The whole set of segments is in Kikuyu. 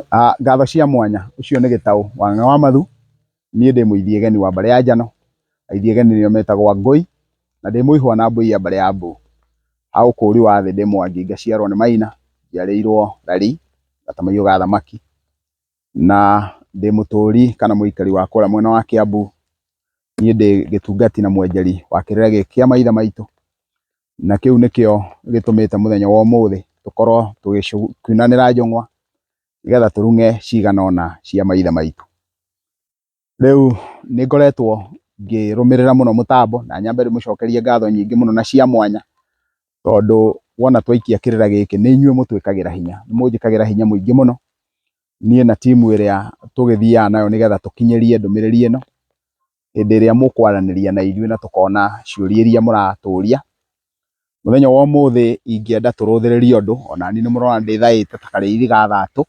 Ngatho cia mwanya ucio nĩ Gĩtaũ wa Ng'awamathu. Niĩ ndĩ mũithiegeni wa Mbare ya Njano, aithiegeni nĩo metagwo Ngũi, na ndĩ mũihwa na mbũi ya Mbare ya Mbũ. Ha ũkũũri wa thĩ ndĩ Mwangi, ngaciarwo nĩ Maina, njiarĩirwo Rari, Gatamaiyũ ga Thamaki, na ndĩ mũtũũri kana mũikari wa kũrĩa mwena wa Kĩambu. Niĩ ndĩ gĩtungati na mwenjeri wa kĩrĩra gĩkĩ kĩa maithe maitũ, na kĩu nĩkĩo gĩtũmĩte mũthenya wa ũmũthĩ tũkorwo tũgĩkunanĩra njũng'wa nĩgetha tũrung'e cigana ũna cia maithe maitũ. Rĩu nĩ ngoretwo ngĩrũmĩrĩra mũno mũtambo, na nyambe ndĩmũcokerie ngatho nyingĩ mũno na cia mwanya, tondũ wona twaikia kĩrĩra gĩkĩ nĩ inyuĩ mũtwĩkagĩra hinya, nĩ mũnjĩkagĩra hinya mũingĩ mũno, niĩ na timu ĩrĩa tũgĩthiaga nayo nĩgetha tũkinyĩrie ndũmĩrĩri ĩno, hĩndĩ ĩrĩa mũkwaranĩria na ithuĩ na tũkona ciũria iria mũratũria. Mũthenya wa ũmũthĩ ingĩenda tũrũthĩrĩrie ũndũ, ona niĩ nĩ mũrona ndĩthaĩte ta karĩithia ga thatũ.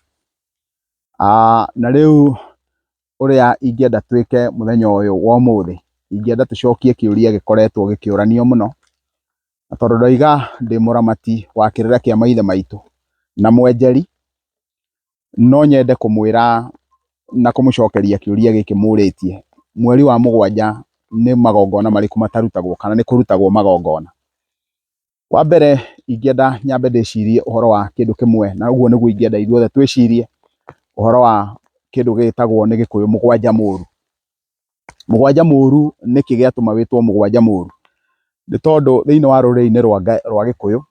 Na rĩu ũrĩa ingĩenda twĩke mũthenya ũyũ wa ũmũthĩ, ingĩenda tũcokie kĩũria gĩkoretwo gĩkĩũranio mũno, na tondũ ndoiga ndĩ mũramati wa kĩrĩra kĩa maithe maitũ na mwenjeri, no nyende kũmwĩra na kũmũcokeria kĩũria gĩkĩ mũrĩtie. Mweri wa mũgwanja nĩ magongona marĩkũ matarutagwo kana nĩ kũrutagwo magongona? Wa mbere ingĩenda nyambe ndĩcirie ũhoro wa kĩndũ kĩmwe, na ũguo nĩguo ingĩenda ithuothe twĩcirie ũhoro wa kĩndũ gĩtagwo nĩ Gĩkũyũ mũgwanja mũũru. Mũgwanja mũũru nĩkĩ gĩatũma wĩtwo mũgwanja mũũru? Nĩ tondũ thĩinĩ wa rũrĩrĩ-inĩ rwa Gĩkũyũ,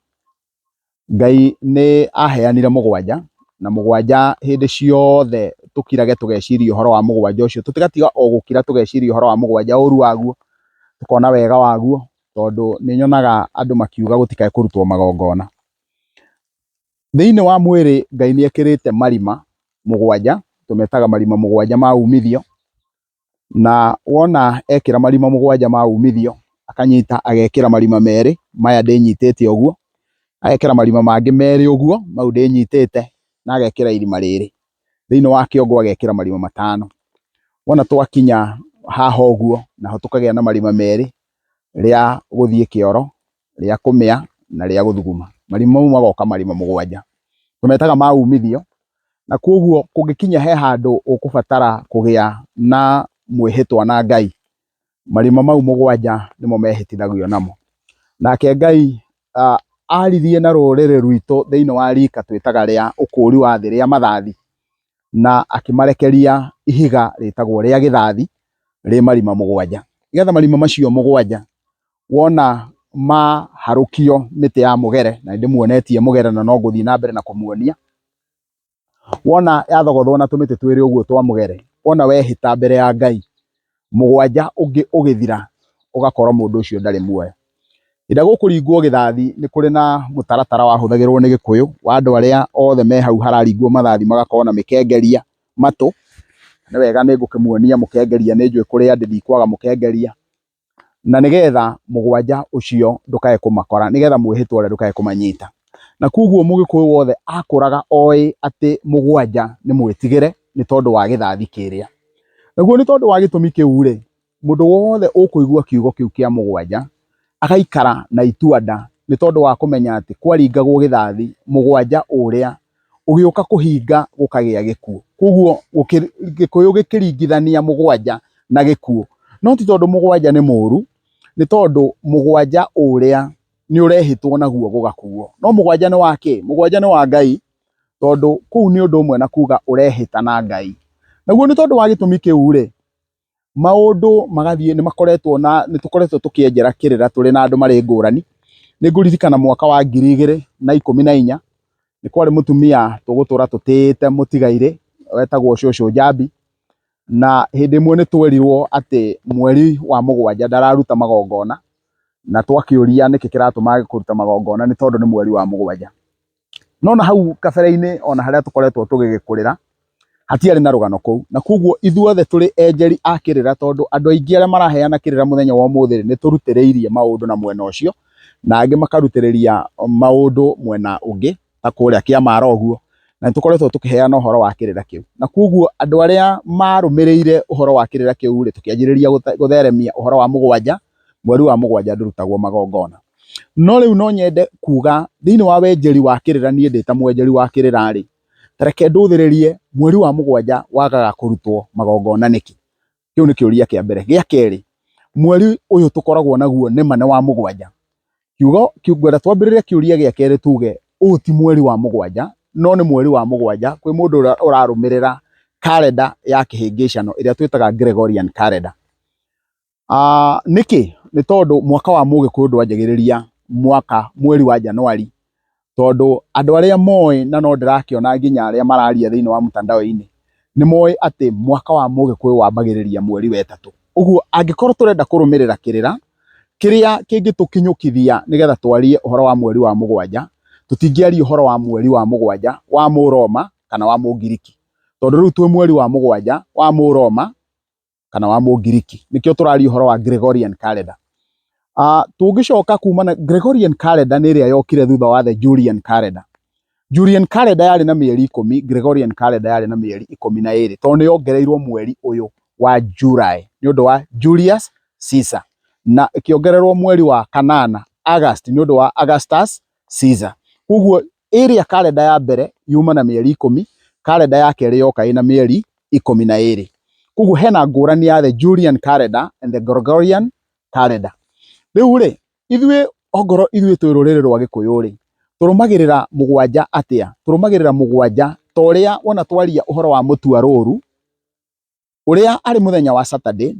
Ngai nĩ aheanire mũgwanja, na mũgwanja hĩndĩ ciothe tũkirage tũgeciria ũhoro wa mũgwanja ũcio, tũtigatiga o gũkira tũgeciria ũhoro wa mũgwanja ũũru waguo, tũkona wega waguo, tondũ nĩ nyonaga andũ makiuga gũtikae kũrutwo magongona. Thĩinĩ wa mwĩrĩ Ngai nĩ ekĩrĩte marima mũgwanja, tũmetaga marima mũgwanja ma umithio, na wona ekĩra marima mũgwanja ma umithio, akanyita agekĩra marima merĩ, maya ndĩnyitĩte ũguo, agekĩra marima mangĩ merĩ ũguo, mau ndĩnyitĩte, na agekĩra irima rĩrĩ. Thĩinĩ wa kĩongo agekĩra marima matano. Wona twakinya haha ũguo, naho tũkagĩa na marima merĩ, rĩa gũthiĩ kĩoro, rĩa kũmĩa na rĩa gũthuguma. Marima mau magoka marima mũgwanja, tũmetaga ma umithio, na koguo kũngĩkinya he handũ ũkũbatara kũgĩa na mwĩhĩtwa na Ngai, marima mau mũgwanja nĩmo mehĩtithagio namo. Nake Ngai aririe na rũrĩrĩ rwitũ thĩinĩ wa rika twĩtaga rĩa ũkũũri wa thĩ rĩa mathathi, na akĩmarekeria ihiga rĩtagwo rĩa gĩthathi rĩ marima mũgwanja. Nĩgetha marima macio mũgwanja wona maharũkio mĩtĩ ya mũgere, na ndĩmuonetie mũgere na no ngũthiĩ na mbere na kũmuonia, wona yathogothwo na tũmĩtĩ twĩrĩ ũguo twa mũgere, wona wehĩta mbere ya Ngai, mũgwanja ũngĩ ũgĩthira, ũgakora mũndũ ũcio ndarĩ muoyo. Hĩndĩ ĩrĩa gũkũringwo gĩthathi nĩ kũrĩ na mũtaratara wahũthagĩrwo nĩ Gĩkũyũ wa andũ arĩa othe me hau hararingwo mathathi magakorwo na mĩkengeria matũ. Nĩ wega nĩ ngũkĩmuonia mũkengeria, nĩ njũĩ kũrĩ andũ ndikwaga mũkengeria, na nĩgetha mũgwanja ũcio ndũkae kũmakora, nĩgetha mwĩhĩtwa ũrĩa ndũkae kũmanyita. Na koguo Mũgĩkũyũ wothe akũraga oĩ atĩ mũgwanja nĩ mwĩtigĩre nĩ tondũ wa gĩthathi kĩrĩa. Naguo nĩ tondũ wa gĩtũmi kĩu rĩ, mũndũ wothe ũkũigua kiugo kĩu kĩa mũgwanja agaikara na itua nda, nĩ tondũ wa kũmenya atĩ kwaringagwo gĩthathi, mũgwanja ũrĩa ũgĩũka kũhinga gũkagĩa gĩkuũ. Koguo Gĩkũyũ gĩkĩringithania mũgwanja na gĩkuũ, no ti tondũ mũgwanja nĩ mũũru, nĩ tondũ mũgwanja ũrĩa nĩ ũrehĩtwo naguo gũgakuo. No mũgwanja nĩ wa kĩ? Mũgwanja nĩ wa Ngai, tondũ kũu nĩ ũndũ ũmwe na kuga ũrehĩta na Ngai. Naguo nĩ tondũ wa gĩtũmi kĩu rĩ, maũndũ magathiĩ nĩ tũkoretwo tũkĩenjera kĩrĩra tũrĩ na andũ marĩ ngũrani. Nĩ ngũririkana mwaka wa 2014 nĩ kwarĩ mũtumia tũgũtũra tũtĩĩte mũtigairĩ wetagwo cũcũ Njambi, na hĩndĩ ĩmwe nĩ twerirwo atĩ mweri wa mũgwanja ndararuta magongona, na twakĩũria nĩkĩ kĩratũma age kũruta magongona, nĩ tondũ nĩ mweri wa mũgwanja. No na hau kabere-inĩ ona harĩa tũkoretwo tũgĩgĩkũrĩra hatiarĩ na rũgano kũu, na koguo ithuothe tũrĩ enjeri a kĩrĩra, tondũ andũ aingĩ arĩa maraheana kĩrĩra mũthenya wa ũmũthĩ nĩ tũrutĩrĩirie maũndũ na mwena ũcio, na angĩ makarutĩrĩria maũndũ mwena ũngĩ ta kũrĩa Kĩamara ũguo, na nĩtũkoretwo tũkĩheana ũhoro wa kĩrĩra kĩu. Na koguo andũ arĩa marũmĩrĩire ũhoro wa kĩrĩra kĩu rĩ, tũkĩanjĩrĩria gũtheremia ũhoro wa mũgwanja, mweri wa mũgwanja ndũrutagwo magongona. No rĩu no nyende kuga thĩinĩ wa wenjeri wa kĩrĩra, niĩ ndĩ ta mwenjeri wa kĩrĩra rĩ, Tareke nduthiririe mweri wa mugwanja wagaga kurutwo magongona niki. Kiu ni kiuria kia mbere. Gia keri, mweri uyu tukoragwo naguo ni mane wa mugwanja. Kiugo twambiririe kiuria gia keri tuge uyu ti mweri wa mugwanja no ni mweri wa mugwanja kwi mundu urarumirira calendar ya kihingicano iria twitaga Gregorian calendar. Niki ni tondu mwaka wa Mugikuyu ndwanjagiriria mweri wa Januari, tondu andu aria moi na no ndirakiona nginya aria mararia thiini wa mtandao-ini ni moi ati mwaka wa Mugikuyu wambagiriria mweri wa Gatatu. Uguo angikorwo turenda kurumirira kirira kiria kingitukinyukithia nigetha twarie uhoro wa mweri wa mugwanja, tutingiaria uhoro wa mweri wa mugwanja wa Muroma kana wa Mugiriki, tondu riu twi mweri wa mugwanja wa Muroma kana wa Mugiriki, nikio turaria uhoro wa Gregorian calendar. Tungicoka kuma na Gregorian calendar ni iria yokire thutha wa the Julian calendar. Julian calendar yari na mieri 10, Gregorian calendar yari na mieri 12, tondu yongereirwo mweri uyu wa July ni undu wa Julius Caesar, na ikiongererwo mweri wa kanana August ni undu wa Augustus Caesar. Uguo area calendar ya mbere yuma na mieri 10, calendar ya keri yoka ina mieri 12. Uguo hena ngurani ya the Julian calendar and the Gregorian calendar. Riu ri ithwe ongoro ithwe twi ruriri rwa Gikuyu ri turumagirira mugwanja atia? Turumagirira mugwanja toria wona twaria uhoro wa mutua ruru uria ari muthenya wa Saturday,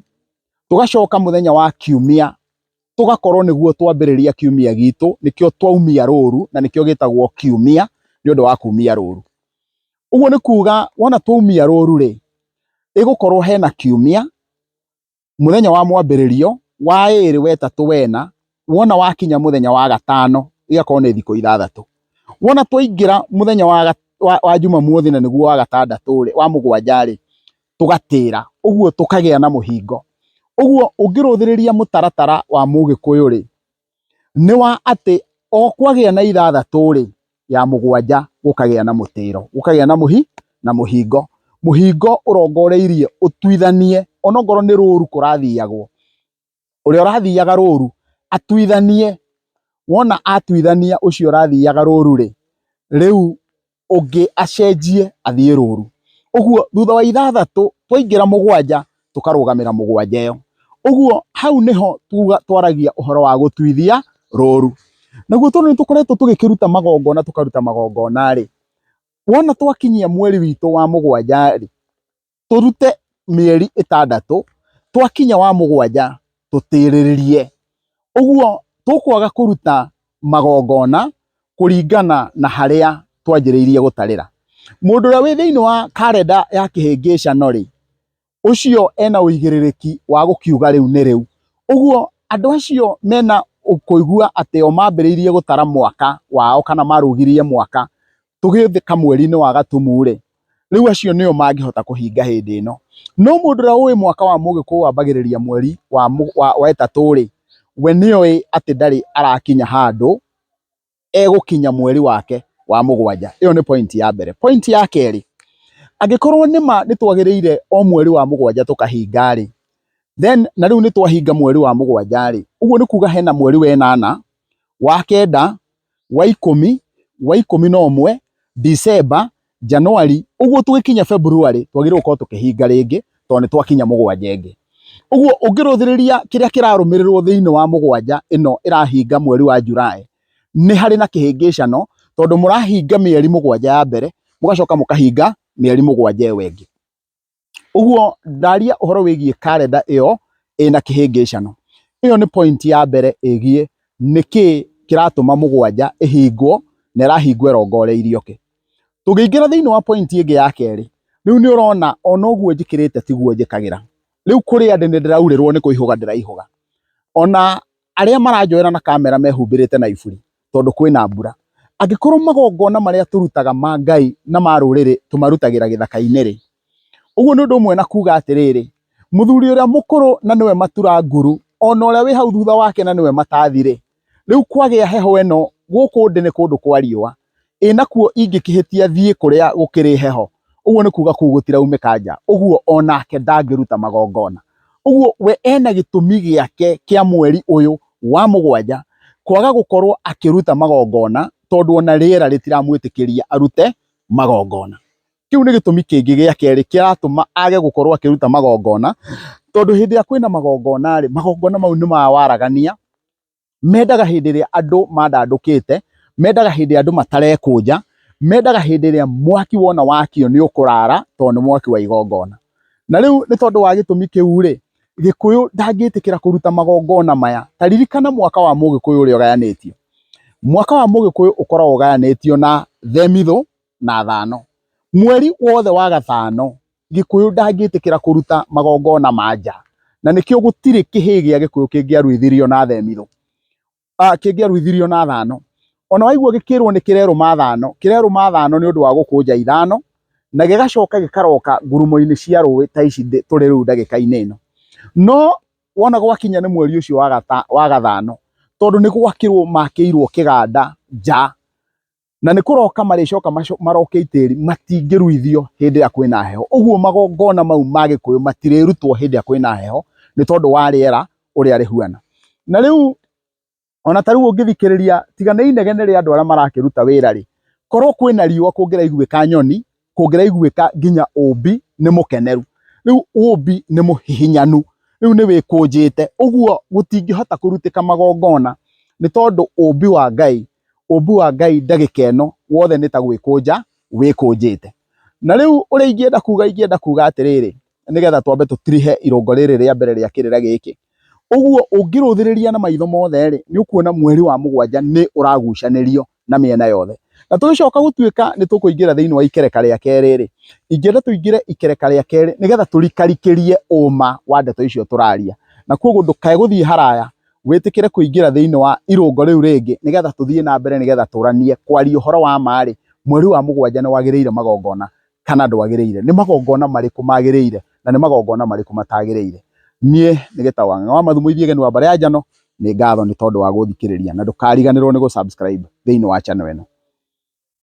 tugacoka muthenya wa kiumia tugakorwo niguo twambiriria kiumia gitu, nikio twaumia ruru na nikio gitagwo kiumia ni undu wa kumia ruru. Uguo ni kuga wona twaumia ruru ri igukorwo hena kiumia muthenya wa mwambiririo wa iri wetatu wena, wona wakinya muthenya wa gatano igakorwo ni thiko 6. Wona twaingira muthenya wa Jumamothi na niguo wa gatandatu ri wa mugwanja ri tugatira, uguo tukagia na muhingo. Uguo ungiruthiriria mutaratara wa Mugikuyu ri ni wa ati o kwagia na 6 ri ya mugwanja gukagia na mutiro, gukagia na muhingo. Muhingo urongoreirie utwithanie onongoro ni ruru kurathiagwo, uria urathiaga ruru atwithanie. Wona atwithania ucio urathiaga ruru ri riu ungi acenjie athie ruru. Uguo thutha wa 6 twaingira mugwanja tukarugamira mugwanja iyo. Uguo hau niho twaragia uhoro wa gutwithia ruru. Naguo tondu nitukoretwo tugikiruta magongona tukaruta magongona ri, wona twakinyia mweri witu wa mugwanja ri turute mieri 6, twakinya wa mugwanja tutiriririe. Uguo tukwaga kuruta magongona kuringana na haria twanjiriirie gutarira. Mundu uria wi thiini wa calendar ya kihingicano ri ucio ena uigiririki wa gukiuga riu ni riu. Uguo andu acio mena kuigua ati o mambiriirie gutara mwaka wao kana marugirie mwaka tugithika mweri-ini wa Gatumu ri, riu acio nio mangihota kuhinga hindi ino. No mundu uria ui mwaka wa Mugikuyu wambagiriria mweri wa Gatatu ri, we nioi ati ndari arakinya handu egukinya mweri wake wa mugwanja. Iyo ni point ya mbere. Point ya keri, angikorwo nima nitwagiriire o mweri wa mugwanja tukahinga ri, then na riu nitwahinga mweri wa mugwanja ri, uguo ni kuga hena mweri wa 8, wa 9, wa 10, wa 11, December, January. Uguo tugikinya February twagirwo ko tukihinga ringi tondu ni twakinya mugwanja ingi. Uguo ungiruthiriria kiria kirarumirirwo thiini wa mugwanja ino irahinga mweri wa July ni hari na kihingicano, tondu murahinga mieri mugwanja ya mbere mugacoka mukahinga mieri mugwanja iyo ingi. Uguo ndaria uhoro wigie calendar iyo ina kihingicano. Iyo ni point ya mbere igie niki kiratuma mugwanja ihingwo na irahingwo irongoreirio ki. Tugiingira thiini wa point ingi ya keri, riu ni urona ona uguo njikirite tiguo njikagira. Riu kuri andi ni ndiraurirwo ni kuihuga ndiraihuga, ona aria maranjoera na kamera mehumbirite na iburi tondu kwina mbura. Angikorwo magongona maria turutaga ma Ngai na ma ruriri tumarutagira githaka-ini ri, uguo ni undu umwe na kuga atiriri, muthuri uria mukuru na niwe matura nguru, ona uria wi hau thutha wake na niwe matathi ri, riu kwagia heho ino guku ndi ni kundu kwa riua, inakuo ingikihitia thie kuria gukiri heho, uguo ni kuga kuu gutiraumika nja. Uguo onake ndangiruta magongona. Uguo we ena gitumi giake kia mweri uyu wa mugwanja kwaga gukorwo akiruta magongona tondu ona riera ritiramwitikiria arute magongona. kiu ni gitumi kingi gia keri kiratuma age gukorwo akiruta magongona tondu hindi ya kwina magongona ri magongona mau ni mawaragania mendaga hindi ria andu mandandukite mendaga hindi andu matarekunja mendaga hindi ria mwaki wona wakio ni ukurara tondu ni mwaki wa igongona na riu ni tondu wa gitumi kiu ri Gikuyu ndangitikira kuruta magongona maya taririkana mwaka wa Mugikuyu uri ugayanitio mwaka wa Mugikuyu ukoragwo ugayanitio na themithu na thano mweri wothe wa gatano Gikuyu ndangitikira kuruta magongona manja na nikio gutiri kihi gia Gikuyu kingiaruithirio na themithu kingiaruithirio na thano ona waigua gikirwo ni kireruma thano ni undu wa gukunja ithano na gigacoka gikaroka ngurumo-ini cia ruwi ta ici turi riu ndagika-ini ino no wona gwakinya ni mweri ucio wa gathano tondu ni gwakirwo makirwo kiganda nja na ni kuroka maricoka maroke itiri matingiruithio hindi ya kwina heho uguo magongona mau ma Gikuyu matirerutwo hindi ya kwina heho ni tondu wa riera uria rihuana na riu ona tariu ungithikiriria tiga ni inegene ria andu aria marakiruta wira ri korwo kwina riua kungiraiguika nyoni kungiraiguika nginya umbi ni mukeneru riu umbi ni muhihinyanu riu ni wikunjite uguo gutingihota kurutika magongona ni tondu umbi wa Ngai ndagika ino wothe ni ta gwikunja wikunjite na riu uria ingienda kuga atiriri nigetha twambe tutirihe irungo riri ria mbere ria kirira giki uguo ungiruthiriria na maitho mothe ri ni ukuona mweri wa mugwanja ni uragucanirio na miena yothe na tugicoka gutuika ni tukuingira thiini wa ikereka ria keri ri ingienda tuingire ikereka ria keri nigetha turikarikirie uma wa ndeto icio turaria na koguo ndukae guthii haraya witikire kuingira thiini wa irungo riu ringi nigetha tuthie na mbere nigetha turanie kwaria uhoro wa mari mweri wa mugwanja ni wagiriire magongona kana ndwagiriire ni magongona mariku magiriire na ni magongona mariku matagiriire nie ni gitawa Ng'ang'a wa Mathu Muithia wa Mbare ya Njano ni ngatho ni tondu wa guthikiriria na ndukariganirwo ni gusubscribe thiini wa channel ino.